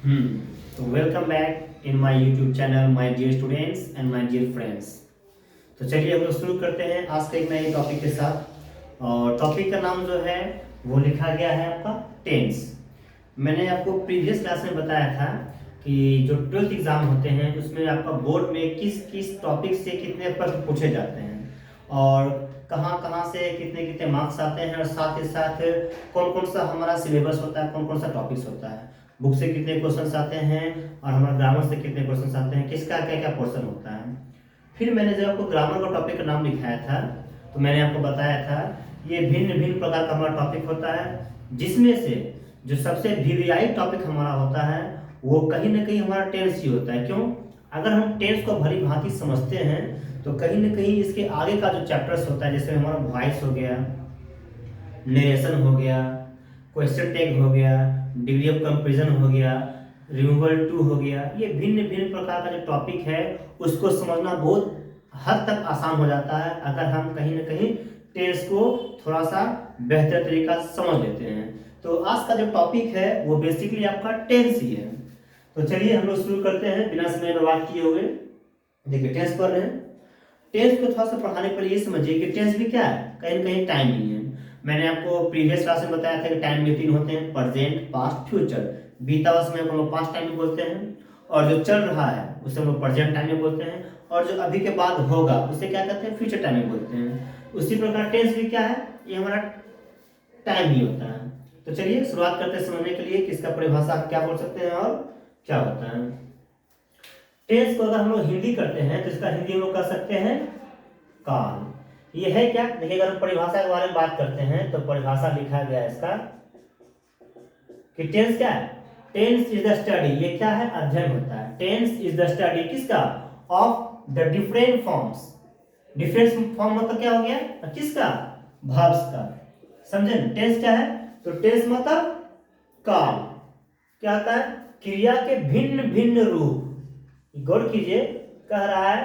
तो welcome back in my YouTube channel my dear students and my dear friends. तो चलिए हम लोग शुरू करते हैं आज के एक नए टॉपिक के साथ। और टॉपिक का नाम जो है वो लिखा गया है आपका टेंस। मैंने आपको प्रीवियस क्लास में बताया था कि जो 12th एग्जाम होते हैं उसमें आपका बोर्ड में किस किस टॉपिक से कितने प्रश्न पूछे जाते हैं और कहाँ कहाँ से कितने कितने मार्क्स आते हैं, और साथ ही साथ कौन कौन सा हमारा सिलेबस होता है, कौन कौन सा टॉपिक्स होता है, बुक से कितने क्वेश्चंस आते हैं और हमारे ग्रामर से कितने क्वेश्चंस आते हैं, किसका क्या क्या पोर्शन होता है। फिर मैंने जब आपको ग्रामर का टॉपिक का नाम लिखाया था तो मैंने आपको बताया था ये भिन्न भिन्न प्रकार का हमारा टॉपिक होता है, जिसमें से जो सबसे वीवीआई टॉपिक हमारा होता है वो कहीं ना कहीं हमारा टेंस ही होता है। क्यों? अगर हम टेंस को भली भांति समझते हैं तो कहीं ना कहीं इसके आगे का जो चैप्टर्स होता है, जैसे हमारा वॉइस हो गया, नरेशन हो गया, क्वेश्चन टैग हो गया, डिग्री ऑफ कंपेरिजन हो गया, रिमूवल टू हो गया, ये भिन्न भिन्न प्रकार का जो टॉपिक है उसको समझना बहुत हद तक आसान हो जाता है अगर हम कहीं ना कहीं टेंस को थोड़ा सा बेहतर तरीका से समझ लेते हैं। तो आज का जो टॉपिक है वो बेसिकली आपका टेंस ही है। तो चलिए हम लोग शुरू करते हैं बिना समय बर्बाद किए हुए। देखिए टेंस पढ़ रहे हैं। टेंस को थोड़ा सा पढ़ाने पर ये समझिए कि टेंस भी क्या है, कहीं ना कहीं टाइम ही है। मैंने आपको प्रीवियस क्लास में बताया था कि टाइम के 3 होते हैं, प्रेजेंट, पास्ट, फ्यूचर। बीता हुआ समय को हम लोग पास्ट टाइम में बोलते हैं, और जो चल रहा है उसे हम लोग प्रेजेंट टाइम में बोलते हैं, और जो अभी के बाद होगा उसे क्या कहते हैं, फ्यूचर टाइम में बोलते हैं। उसी प्रकार टेंस भी क्या है, ये हमारा टाइम ही होता है। तो चलिए शुरुआत करते हैं समझने के लिए कि इसका परिभाषा आप क्या बोल सकते हैं और क्या होता है। टेंस को अगर हम लोग हिंदी करते हैं तो इसका हिंदी हम लोग कर सकते हैं काल। ये है क्या, देखिए अगर हम परिभाषा के बारे में बात करते हैं तो परिभाषा लिखा गया है इसका कि टेंस क्या है, टेंस इज द स्टडी, ये क्या है, अध्ययन होता है। टेंस इज द स्टडी किसका, of the different forms. Different form मतलब क्या हो गया, किसका, वर्ब्स का। समझे? टेंस क्या है, तो टेंस मतलब काल क्या होता है, क्रिया के भिन्न भिन्न रूप। गौर कीजिए, कह रहा है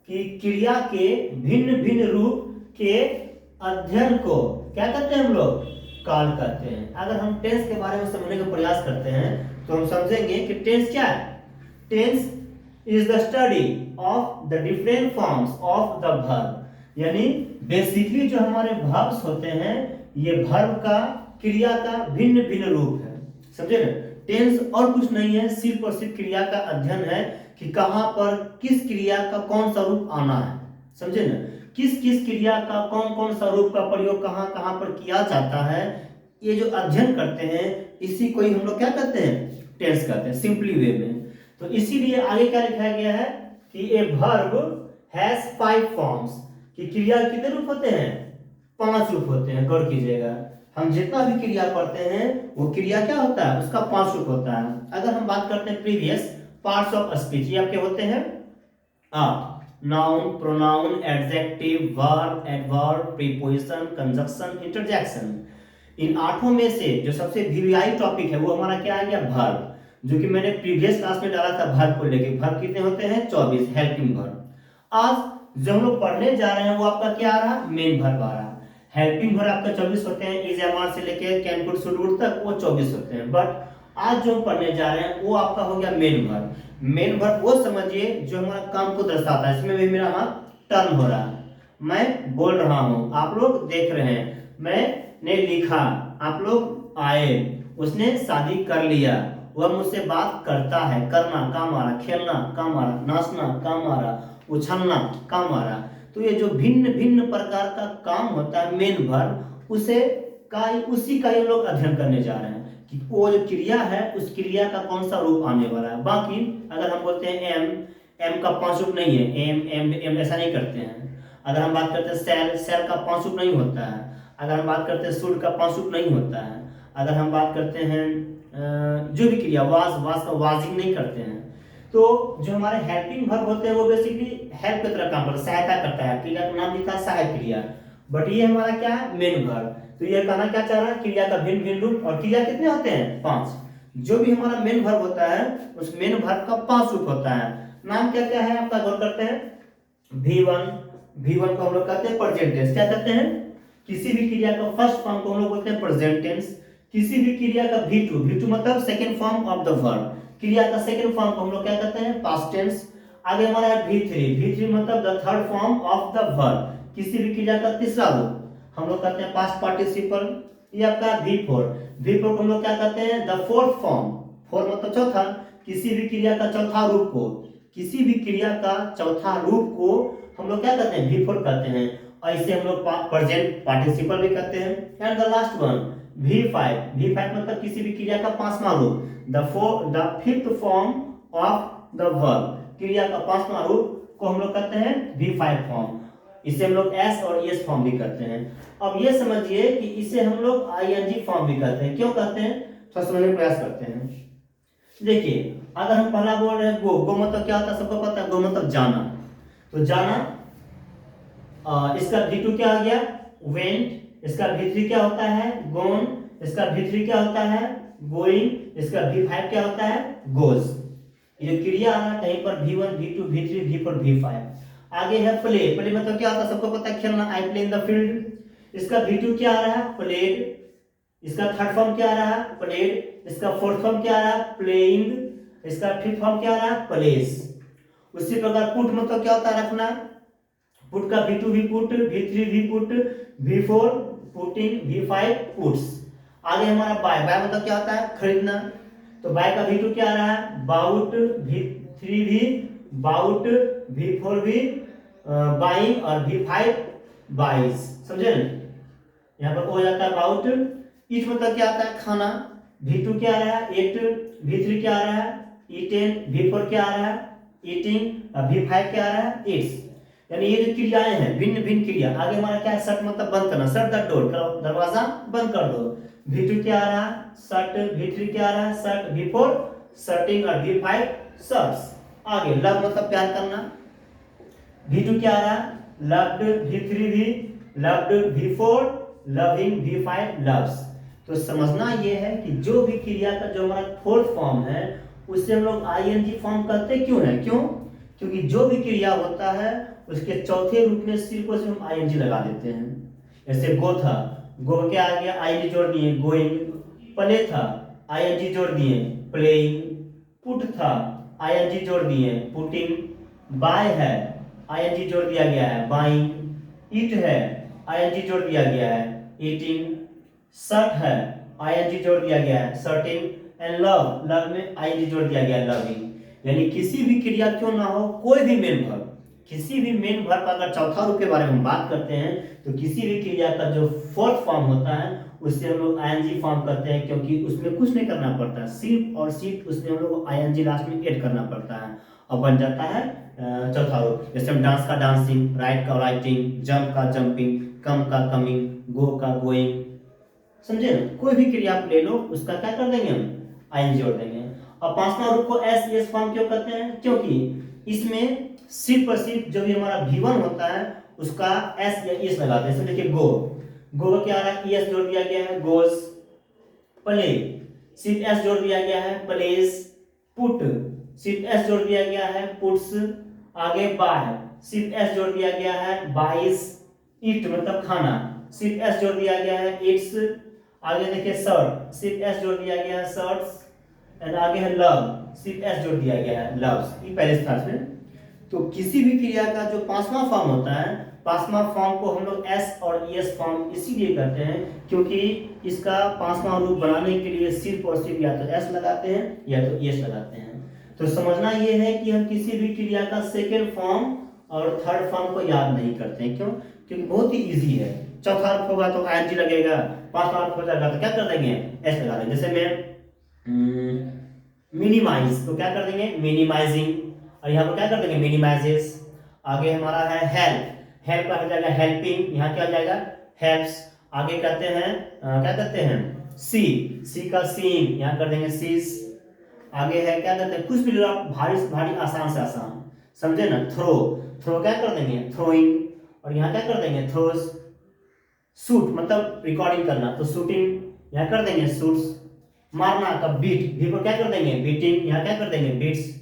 कि क्रिया के भिन्न भिन्न रूप के अध्ययन को क्या कहते हैं हम लोग, काल कहते हैं। अगर हम टेंस के बारे में समझने का प्रयास करते हैं तो हम समझेंगे कि टेंस क्या है। Tense is the study of the different forms of the verb, यानी बेसिकली जो हमारे वर्ब्स होते हैं ये वर्ब का, क्रिया का भिन्न भिन्न रूप है। समझे ना? टेंस और कुछ नहीं है, सिर्फ और सिर्फ क्रिया का अध्ययन है कि कहां पर किस क्रिया का कौन सा रूप आना है। समझे ना? किस किस क्रिया का कौन कौन सा रूप का प्रयोग कहां कहां पर किया जाता है, ये जो अध्ययन करते हैं इसी को ही हम लोग क्या कहते हैं, टेंस कहते हैं, सिंपली वे में। तो इसीलिए आगे क्या लिखा गया है कि ए वर्ब हैज 5 फॉर्म्स, कि क्रिया कितने रूप होते हैं, 5 रूप होते हैं। गौर कीजिएगा, हम जितना भी क्रिया पढ़ते हैं वो क्रिया क्या होता है, उसका 5 रूप होता है। अगर हम बात करते हैं प्रीवियस पार्ट्स ऑफ स्पीच, ये आपके होते हैं noun, pronoun, adjective, verb, adverb, preposition, conjunction, interjection. इन 8 में से जो सबसे वीवीआई टॉपिक है वो हमारा क्या आ गया, वर्ब, जो कि मैंने प्रीवियस क्लास में डाला था वर्ब को लेके। वर्ब कितने होते हैं, 24 हेल्पिंग वर्ब। आज जो हम लोग पढ़ने जा रहे हैं वो आपका क्या आ रहा, मेन वर्ब आ रहा। हेल्पिंग वर्ब आपका 24 होते हैं, इज, एम, आर से लेके कैन, कुड, शुड, वुड तक वो 24 होते हैं। बट आज जो हम पढ़ने जा रहे हैं वो आपका हो गया मेन वर्ब। मेन वर्ब वो समझिए जो हमारा काम को दर्शाता है। इसमें भी मेरा हाथ टर्न हो रहा है, मैं बोल रहा हूं, आप लोग देख रहे हैं, मैंने लिखा, आप लोग आए, उसने शादी कर लिया, वह मुझसे बात करता है, करना काम आ रहा, खेलना काम आ रहा, नाचना काम आ रहा, उछलना काम आ रहा। तो ये जो भिन्न भिन्न प्रकार का काम होता है मेन वर्ब, उसी का ये लोग अध्ययन करने जा रहे हैं कि वो जो क्रिया है उस क्रिया का कौन सा रूप आने वाला है। बाकी अगर हम बोलते हैं एम, एम का 5 रूप नहीं है, एम एम एम ऐसा नहीं करते हैं। अगर हम बात करते हैं सेल, सेल का 5 रूप नहीं होता है। अगर हम बात करते हैं शुड का 5 रूप नहीं होता है। अगर हम बात करते हैं जो भी क्रिया, वाज, वाज का वाजिंग नहीं करते हैं। तो जो हमारे हेल्पिंग वर्ब होते हैं वो बेसिकली हेल्प की तरह काम करता है, सहायता करता है। क्रिया का नाम लिखा है सहायक क्रिया, बट ये हमारा क्या है, मेन वर्ब। तो ये कहना क्या चाह रहा है, क्रिया का भिन्न भिन्न रूप, और क्रिया कितने होते हैं, 5। जो भी हमारा मेन वर्ब होता है उस मेन वर्ब का 5 रूप होता है। नाम क्या क्या है आपका, गौर करते हैं। V1, V1 को हम लोग कहते हैं प्रेजेंट टेंस, क्या कहते हैं, किसी भी क्रिया का फर्स्ट फॉर्म को हम लोग बोलते हैं प्रेजेंट टेंस। किसी भी क्रिया का V2 मतलब second form of the verb, क्रिया का सेकेंड फॉर्म को हम लोग क्या कहते हैं, पास्ट टेंस। आगे हमारा है V3 मतलब the third form of the verb, किसी भी क्रिया का तीसरा रूप हम लोग कहते हैं पास्ट पार्टिसिपल। ये आपका V4 को हम लोग क्या कहते हैं, द फोर्थ फॉर्म, फोर मतलब चौथा, किसी भी क्रिया का चौथा रूप को, किसी भी क्रिया का चौथा रूप को हम लोग क्या कहते हैं, V4 कहते हैं। और इसे हम लोग प्रेजेंट पार्टिसिपल भी कहते हैं। And the last one V5 मतलब किसी भी क्रिया का पांचवा रूप, the fifth form of the verb, क्रिया का पांचवा रूप को हम लोग कहते हैं V5 फॉर्म। इसे हम लोग S और ES फॉर्म भी कहते हैं। अब ये समझिए कि इसे हम लोग ING फॉर्म भी कहते हैं। क्यों कहते हैं, थोड़ा समझने का प्रयास करते हैं। देखिए, अगर हम पहला बोल रहे हैं गो मतलब क्या होता है, सबको पता है, गो मतलब जाना। तो जाना, इसका V2 क्या आ गया, वेंट। इसका V3 क्या होता है, गोन। इसका V3 क्या होता है, गोइंग। इसका V5 क्या होता है, गोज। ये क्रिया आ रहा है कहीं पर V1 V2 V3 V4 V5। आगे है प्ले मतलब क्या होता है, सबको पता है, खेलना, I play in the field. इसका V2 क्या आ रहा है, प्लेड। इसका थर्ड फॉर्म क्या आ रहा है, प्लेड। इसका फोर्थ फॉर्म क्या आ रहा है, प्लेइंग। इसका फिफ्थ फॉर्म क्या आ रहा है, प्लेस। उसी प्रकार पुट मतलब क्या होता है, रखना। पुट का V2 भी पुट, V3 भी put, V4 putting, V5 puts. आगे हमारा बाय मतलब क्या होता है, खरीदना। तो बाय का V2 क्या आ रहा है, बाउट। V3 भी बाउट, V4 भी बाइंग और V5 बाइज। समझे ना, यहाँ पर हो जाता है बाउट। ईट मतलब क्या आता है, खाना। V2 क्या आ रहा है, ईट। V3 क्या आ रहा है, ईटेन। V4 क्या आ रहा है, ईटिंग। और V5 क्या आ रहा है, ईट्स। यानी ये जो क्रियाएं हैं, भिन्न भिन्न क्रिया। आगे हमारा क्या है, शट मतलब बंद करना, शट द डोर, दरवाजा बंद कर दो। V2 क्या आ रहा है, शट। V3 क्या आ रहा है, शट। V4 शटिंग और V5 शट्स। आगे लव मतलब प्यार करना। V2 क्या आ रहा है, लव्ड। V3 भी loved, V4 loving, V5 loves. तो समझना ये है कि जो भी क्रिया का जो हमारा फोर्थ फॉर्म है उससे हम लोग ING फॉर्म करते क्यों है, क्यों, क्योंकि जो भी क्रिया होता है उसके चौथे रूप में सिर्फ और सिर्फ हम ING लगा देते हैं। जैसे गो था, गो क्या आ गया, ING जोड़ दिए, गोइंग। प्ले था, ING जोड़ दिए, प्लेइंग। पुट था, ING जोड़ दिए, पुटिंग। बाय है, ING जोड़ दिया गया है, बाइंग। ईट है, ING जोड़ दिया गया है, ईटिंग। शट है, ING जोड़ दिया गया है, शटिंग। एंड लव में ING जोड़ दिया गया है, लविंग। यानी किसी भी क्रिया क्यों ना हो, कोई भी मेन वर्ब, किसी भी मेन वर्ब का अगर चौथा रूप के बारे में हम बात करते हैं तो किसी भी क्रिया का जो फोर्थ फॉर्म होता है उससे हम लोग ING फॉर्म करते हैं, क्योंकि उसमें कुछ नहीं करना पड़ता, सिर्फ और सिर्फ उसमें हम लोग ING लास्ट में ऐड करना पड़ता है और बन जाता है चौथा रूप। जैसे हम डांस का डांसिंग, राइट का राइटिंग, जंप का जंपिंग, कम का कमिंग, गो का गोइंग। समझे ना, कोई भी क्रिया आप ले लो उसका क्या कर देंगे हम, ING जोड़ देंगे। और पांचवा रूप को SES फॉर्म क्यों करते हैं, क्योंकि इसमें सिर्फ और सिर्फ जो भी हमारा V1 होता है उसका S या ES लगाते हैं। देखिए गो का क्या आ रहा है, ES जोड़ दिया गया है, गोस। प्ले सिर्फ S जोड़ दिया गया है, प्लेस। पुट सिर्फ S जोड़ दिया गया है, पुट्स। आगे बाय सिर्फ S जोड़ दिया गया है, बाइस। ईट मतलब खाना, सिर्फ S जोड़ दिया गया है, इट्स। आगे देखिए शर्ट, सिर्फ S जोड़ दिया गया है, शर्ट्स। एंड आगे है लव, सिर्फ S जोड़ दिया गया है, लव्स। ये पहले था इसमें। तो किसी भी क्रिया का जो पांचवा फॉर्म होता है, पांचवा फॉर्म को हम लोग S और ES फॉर्म इसीलिए करते हैं क्योंकि इसका पांचवा रूप बनाने के लिए सिर्फ और सिर्फ या तो S लगाते हैं या तो ES लगाते हैं। तो समझना ये है कि हम किसी भी क्रिया का सेकेंड फॉर्म और थर्ड फॉर्म को याद नहीं करते हैं। क्यों, क्योंकि बहुत ही इजी है। चौथा रूप होगा तो ING लगेगा, पांचवा रूप हो जाएगा तो क्या कर देंगे, S लगा देंगे। जैसे मैं मिनिमाइज, तो क्या कर देंगे, मिनिमाइजिंग। और यहाँ पर क्या कर देंगे, मिनिमाइजेस। आगे हमारा है हेल्प का हो जाएगा हेल्पिंग, यहाँ क्या हो जाएगा, हेल्प्स। आगे कहते हैं क्या कहते हैं, सी का सीइंग, यहाँ कर देंगे सीज। आगे है क्या कहते हैं, कुछ भी भारी से भारी, आसान से आसान, समझे ना, थ्रो क्या कर देंगे, थ्रोइंग। और यहाँ क्या कर देंगे, थ्रोस। शूट मतलब रिकॉर्डिंग करना, तो शूटिंग, यहाँ कर देंगे शूट्स। मारना का बीट को क्या कर देंगे, बीटिंग, यहाँ क्या कर देंगे, बीट्स।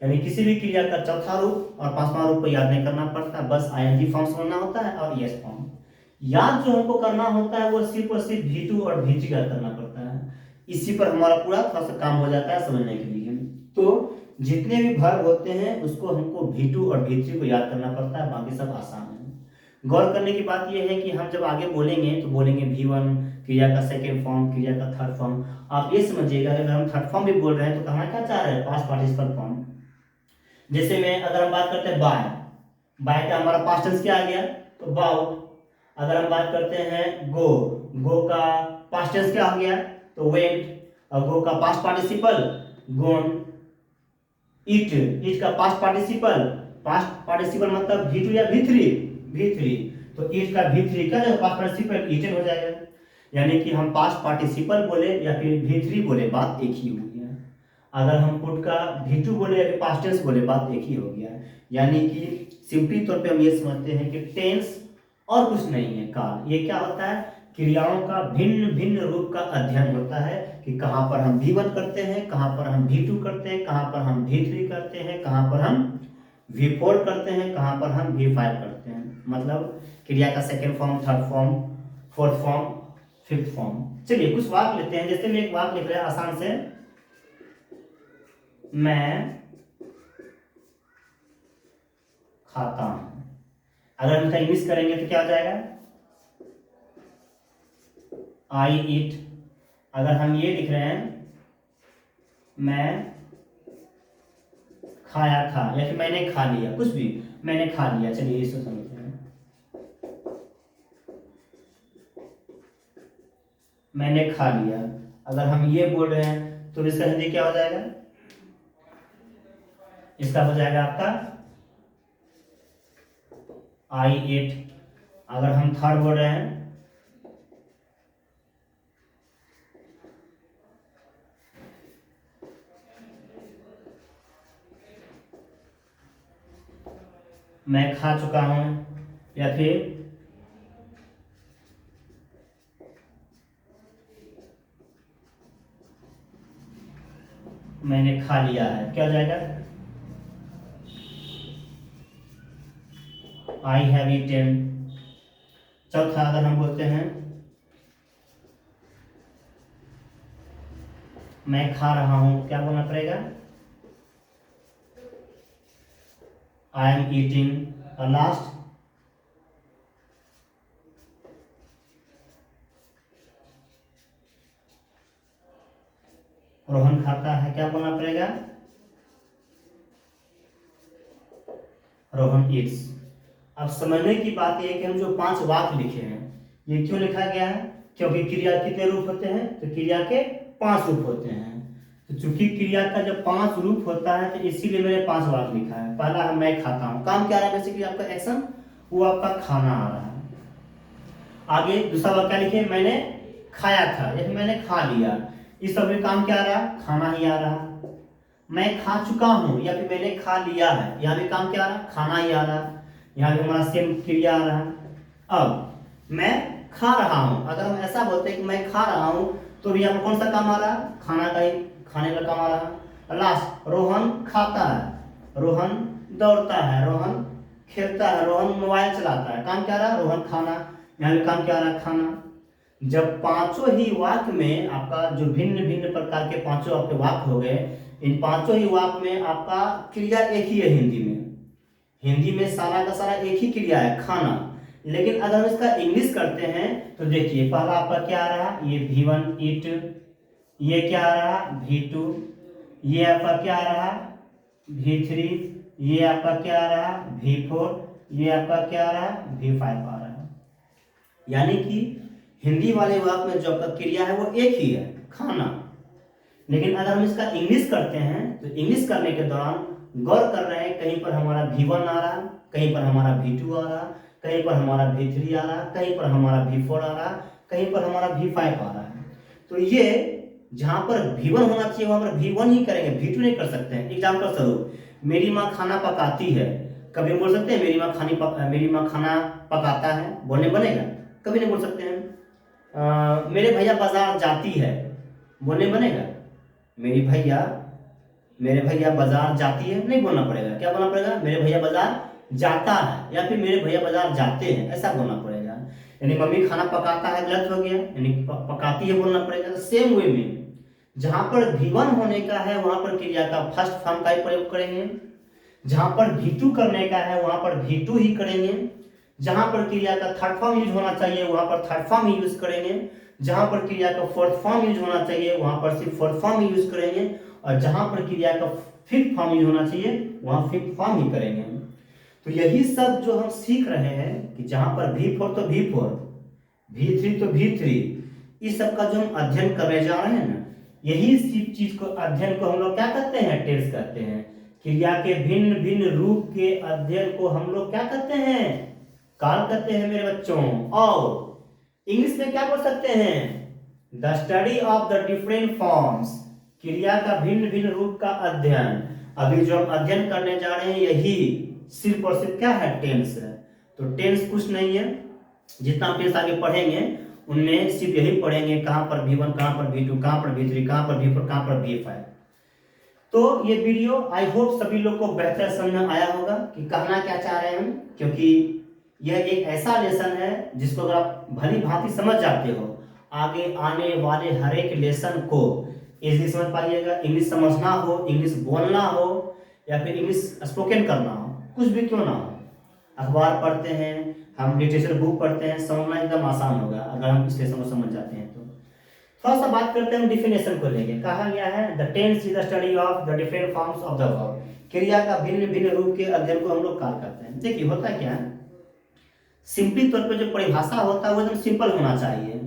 यानी किसी भी क्रिया का चौथा रूप और पांचवा रूप को याद नहीं करना पड़ता, बस ING फॉर्म समझना होता है और ES फॉर्म। याद जो हमको करना होता है वो सिर्फ और सिर्फ V2 और V3 का करना पड़ता है। इसी पर हमारा पूरा थोड़ा सा काम हो जाता है समझने के लिए। तो जितने भी वर्ब होते हैं उसको हमको V2 और V3 को याद करना पड़ता है, बाकी सब आसान है। गौर करने की बात यह है कि हम जब आगे बोलेंगे तो बोलेंगे V1 क्रिया का सेकेंड फॉर्म, क्रिया का थर्ड फॉर्म। आप ये समझिएगा अगर हम थर्ड फॉर्म भी बोल रहे हैं तो कहना क्या चाह रहे हैं, पास्ट पार्टिसिपल फॉर्म। जैसे में अगर हम बात करते हैं बाय, बाय का हमारा पास्ट टेंस क्या आ गया, तो बाउट। अगर हम बात करते हैं गो, गो का पास्ट टेंस क्या हो गया, तो वेंट। और गो का पास्ट पार्टिसिपल गोन। ईट, ईट का पास्ट पार्टिसिपल मतलब V2 या V3, V3। तो ईट का V3 का जो पास्ट पार्टिसिपल ईटन हो जाएगा। यानी कि हम पास्ट पार्टिसिपल बोले या फिर V3 बोले बात एक ही हो गया। अगर हम पुट का V2 बोले या फिर पास्ट टेंस बोले बात एक ही हो गया। यानी कि सिंपली तौर पे हम ये समझते हैं कि टेंस और कुछ नहीं है, काल। ये क्या होता है, क्रियाओं का भिन्न भिन्न रूप का अध्ययन होता है कि कहाँ पर हम V1 करते हैं, कहाँ पर हम V2 करते हैं, कहाँ पर हम V3 करते हैं, कहाँ पर हम V4 करते हैं, कहाँ पर हम V5 करते हैं। मतलब क्रिया का second form, third form, fourth form, fifth form. चलिए कुछ वाक्य लेते हैं। जैसे मैं एक वाक्य लिख रहा है आसान से, मैं खाता हूं। अगर हम इसका इंग्लिश करेंगे तो क्या हो जाएगा, आई ईट। अगर हम ये लिख रहे हैं, मैं खाया था या फिर मैंने खा लिया, कुछ भी, मैंने खा लिया। चलिए इसको समझते हैं, मैंने खा लिया। अगर हम ये बोल रहे हैं तो इसका हिंदी क्या हो जाएगा, इसका हो जाएगा आपका आई एट। अगर हम थर्ड बोल रहे हैं, मैं खा चुका हूं, या फिर मैंने खा लिया है, क्या हो जाएगा, आई हैव ईटेन। चौथा अगर हम बोलते हैं, मैं खा रहा हूं, क्या बोलना पड़ेगा, आई एम ईटिंग। और लास्ट, रोहन खाता है, क्या बोलना पड़ेगा, रोहन ईट्स। अब समझने की बात यह है कि हम जो 5 वाक्य लिखे हैं, ये क्यों लिखा गया है, क्योंकि क्रिया कितने रूप होते हैं, तो क्रिया के 5 रूप होते हैं। तो चूंकि क्रिया का जब 5 रूप होता है तो इसीलिए मैंने 5 वाक्य लिखा है। पहला है मैं खाता हूं, काम क्या आ रहा है, बेसिकली आपका एक्शन, वो आपका खाना आ रहा है। आगे दूसरा वाक्य लिखे, मैंने खाया था या फिर मैंने खा लिया, इस सब में काम क्या आ रहा है, खाना ही आ रहा है। मैं खा चुका हूं या फिर मैंने खा लिया है, यहाँ भी काम क्या आ रहा है, खाना ही आ रहा है। यहाँ भी हमारा सेम क्रिया आ रहा है। अब मैं खा रहा हूं, अगर हम ऐसा बोलते हैं कि मैं खा रहा हूं, तो भी यहाँ पर कौन सा काम आ रहा है, खाना का ही, खाने का काम आ रहा है। लास्ट, रोहन खाता है, रोहन दौड़ता है, रोहन खेलता है, रोहन मोबाइल चलाता है, काम क्या रहा है, रोहन खाना। यहाँ भी काम क्या आ रहा है, खाना। जब पांचों ही वाक्य में आपका जो भिन्न भिन्न प्रकार के पांचों आपके वाक्य हो गए, इन पांचों ही वाक्य में आपका क्रिया एक ही है। हिंदी में सारा का सारा एक ही क्रिया है, खाना। लेकिन अगर हम इसका इंग्लिश करते हैं तो देखिए पहला आपका क्या आ रहा है, ये V1 ईट, ये क्या आ रहा है, V2, ये आपका क्या आ रहा है, V3, ये आपका क्या आ रहा है, V4, ये आपका क्या आ रहा है, V5 आ रहा है। यानी कि हिंदी वाले वाक्य में जो आपका क्रिया है वो एक ही है, खाना। लेकिन अगर हम इसका इंग्लिश करते हैं तो इंग्लिश करने के दौरान गौर कर रहे हैं, कहीं पर हमारा V1 आ रहा है, कहीं पर हमारा V2 आ रहा है, कहीं पर हमारा V3 आ रहा है, कहीं पर हमारा V4 आ रहा है, कहीं पर हमारा V5 आ रहा है। तो ये जहां पर V1 होना चाहिए वहां पर V1 ही करेंगे, V2 नहीं कर सकते हैं। एग्जाम्पल स्वरूप, मेरी माँ खाना पकाती है, कभी बोल सकते हैं मेरी माँ खाना पकाता है, बोलने बनेगा, कभी नहीं बोल सकते हैं। मेरे भैया बाजार जाती है, बोलने बनेगा, मेरे भैया बाजार जाती है, नहीं बोलना पड़ेगा, क्या बोलना पड़ेगा, मेरे भैया बाजार जाता है या फिर मेरे भैया बाजार जाते हैं, ऐसा बोलना पड़ेगा। यानी मम्मी खाना पकाता है गलत हो गया, यानी पकाती है बोलना पड़ेगा। सेम वे में जहां पर V1 होने का है वहां पर क्रिया का फर्स्ट फॉर्म का ही प्रयोग करेंगे, जहां पर V2 करने का है वहां पर V2 ही करेंगे, जहां पर क्रिया का थर्ड फॉर्म यूज होना चाहिए वहां पर थर्ड फॉर्म ही यूज करेंगे, जहां पर क्रिया का फोर्थ फॉर्म यूज होना चाहिए वहां पर सिर्फ फोर्थ फॉर्म ही यूज करेंगे, और जहां पर क्रिया का फिफ्थ फॉर्म यूज होना चाहिए वहां फिफ्थ फॉर्म ही करेंगे। तो यही सब जो हम सीख रहे हैं कि जहां पर V4 तो V4, V3 तो V3, इस सब का जो हम अध्ययन करने जा रहे हैं ना, यही चीज को अध्ययन को हम लोग क्या कहते हैं, टेंस कहते हैं। क्रिया के भिन्न भिन्न रूप के अध्ययन को हम लोग क्या कहते हैं, काल कहते हैं मेरे बच्चों। और इंग्लिश में क्या बोल सकते हैं, the study of the different forms, क्रिया का भिन्न भिन्न रूप का अध्ययन। अभी जो हम अध्ययन करने जा रहे हैं यही सिर्फ और सिर्फ क्या है, टेंस है। तो टेंस कुछ नहीं है, जितना हम टेंस आगे पढ़ेंगे उनमें सिर्फ यही पढ़ेंगे कहां पर V1, कहां पर V2, कहां पर V3, कहां पर V4, कहां पर V5। तो ये वीडियो आई होप सभी लोग को बेहतर समझ में आया होगा कि कहना क्या चाह रहे हैं हम, क्योंकि यह एक ऐसा लेसन है जिसको अगर आप भली भांति समझ जाते हो, आगे आने वाले हर एक लेसन को इजीली समझ पाइएगा। इंग्लिश समझना हो, इंग्लिश बोलना हो, या फिर इंग्लिश स्पोकन करना हो, कुछ भी क्यों ना हो, अखबार पढ़ते हैं हम, लिटरेचर बुक पढ़ते हैं, समझना एकदम आसान होगा अगर हम इस लेसन को समझ जाते हैं। तो थोड़ा सा बात करते हैं डिफिनेशन को लेके। कहा गया है the tense is the study of the different forms of the verb, क्रिया का भिन्न भिन्न रूप के अध्ययन को हम लोग काल करते हैं। देखिए होता क्या है, सिंपली तौर पे जो परिभाषा होता है वो एकदम सिंपल होना चाहिए,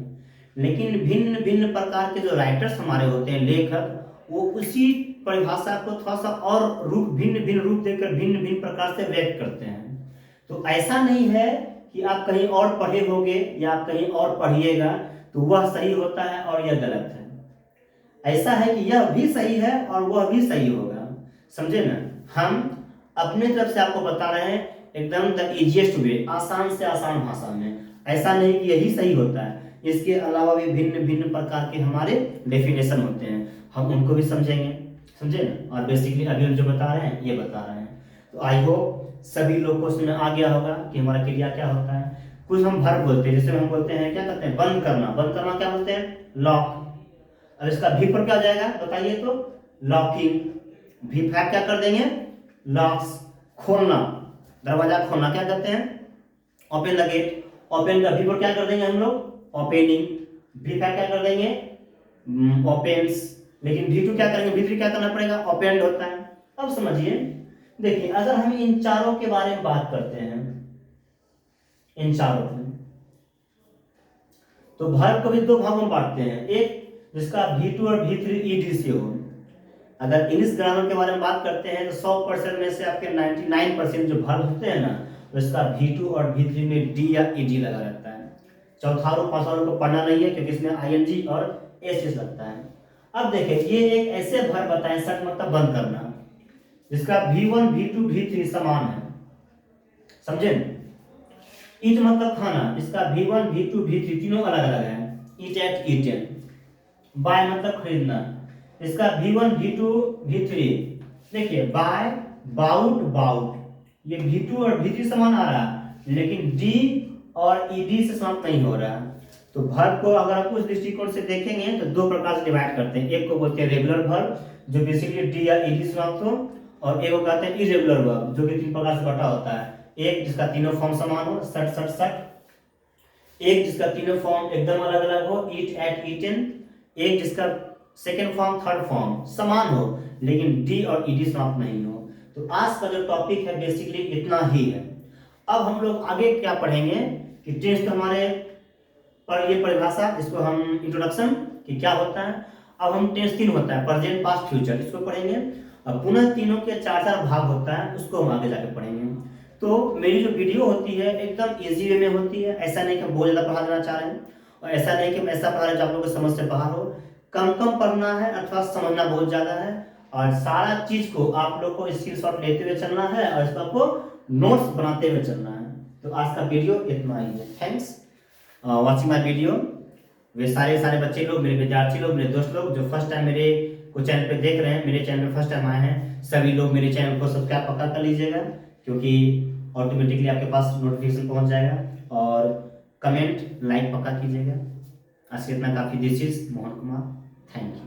लेकिन भिन्न भिन्न प्रकार के जो राइटर्स हमारे होते हैं, लेखक, वो उसी परिभाषा को थोड़ा सा और रूप भिन्न भिन्न रूप देकर भिन्न भिन्न प्रकार से व्यक्त करते हैं। तो ऐसा नहीं है कि आप कहीं और पढ़े होगे या आप कहीं और पढ़िएगा तो वह सही होता है और यह गलत है। ऐसा है कि यह भी सही है और वह भी सही होगा, समझे ना। हम अपने तरफ से आपको बता रहे हैं एकदम द इजीएस्ट वे, आसान से आसान भाषा में। ऐसा नहीं कि यही सही होता है, इसके अलावा भी भिन्न भिन्न प्रकार के हमारे डेफिनेशन होते हैं, हम उनको भी समझेंगे, समझे ना। और बेसिकली अभी हम जो बता रहे हैं ये बता रहे हैं। तो आई होप सभी लोग को उसमें आ गया होगा कि हमारा क्रिया क्या होता है। कुछ हम वर्ब बोलते हैं, जैसे हम बोलते हैं क्या कहते हैं, बंद करना, बंद करना क्या बोलते हैं, लॉक। अब इसका भी पर क्या हो जाएगा बताइए तो, लॉकिंग। भी फैक्ट क्या कर देंगे, लॉक्स। खोलना, दरवाजा खोलना क्या कहते हैं, ओपन द गेट। ओपन का भी पर क्या कर देंगे हम लोग, ओपनिंग। भी फैक्ट क्या कर देंगे, ओपन्स। लेकिन V2 क्या करेंगे, V3 क्या करना पड़ेगा, ओपेंड होता है। अब समझिए, देखिए अगर हम इन चारों के बारे में बात करते हैं, इन चारों में तो वर्ब को भी दो भागों में बांटते हैं, एक जिसका V2 और V3 ईडी से हो। अगर इंग्लिश ग्रामर के बारे में बात करते हैं तो 100% में से आपके 99% जो वर्ब होते हैं ना, तो इसका V2 और V3 में डी या ईडी लगा रहता है। चौथा और पांचवा को पढ़ना नहीं है क्योंकि इसमें ING और एस लगता है। अब देखिए ये एक ऐसे वर्ब बताएं, सट मतलब बंद करना, जिसका V1, V2, V3 समान है, समझे। ईट मतलब खाना, इसका V1, V2, V3 तीनों अलग अलग है, ईट एट ईटन। बाय मतलब खरीदना, इसका V1, V2, V3। देखिए बाय, बाउट, बाउट, ये V2 और V3 समान आ रहा है, लेकिन D और ED से समाप्त नहीं हो रहा। तो वर्ब को अगर आप उस दृष्टिकोण से देखेंगे तो दो प्रकार से डिवाइड करते हैं। एक को बोलते हैं रेगुलर वर्ब जो बेसिकली D या ED से समाप्त हो, और एक को कहते हैं इरेगुलर वर्ब जो कि तीन प्रकार से बटा होता है। एक जिसका तीनों फॉर्म समान हो, सट सट सट। एक जिसका तीनों फॉर्म एकदम अलग अलग हो, ईट एट ईटन। एक जिसका सेकेंड फॉर्म थर्ड फॉर्म समान हो लेकिन डी और ईडी समाप्त नहीं हो। तो आज का जो टॉपिक है बेसिकली इतना ही है। अब हम लोग आगे क्या पढ़ेंगे कि टेस्ट हमारे पर ये परिभाषा, जिसको हम इंट्रोडक्शन कि क्या होता है। अब हम टेंस तीन होता है, प्रेजेंट, पास्ट, फ्यूचर, इसको पढ़ेंगे। अब पुनः तीनों के चार चार भाग होता है, उसको हम आगे जाके पढ़ेंगे। तो मेरी जो वीडियो होती है एकदम इजी वे में होती है, ऐसा नहीं कि हम बहुत ज़्यादा पढ़ा देना चाह रहे हैं, और ऐसा नहीं कि हम ऐसा पढ़ा रहे हैं जो आप लोगों को समझ से बाहर हो। कम कम पढ़ना है अथवा समझना बहुत ज़्यादा है, और सारा चीज़ को आप लोग को स्क्रीनशॉट लेते हुए चलना है और इसको आपको नोट्स बनाते हुए चलना है। तो आज का वीडियो इतना ही है। Thanks watching my video. वे सारे बच्चे लोग, मेरे विद्यार्थी लोग, मेरे दोस्त लोग जो फर्स्ट टाइम मेरे को चैनल पे देख रहे हैं, मेरे चैनल पे फर्स्ट टाइम आए हैं, सभी लोग मेरे चैनल को सब्सक्राइब पक्का कर लीजिएगा, क्योंकि ऑटोमेटिकली आपके पास नोटिफिकेशन पहुंच जाएगा। और कमेंट लाइक पक्का कीजिएगा। आज के इतना काफ़ी। This is Mohan Kumar, thank you.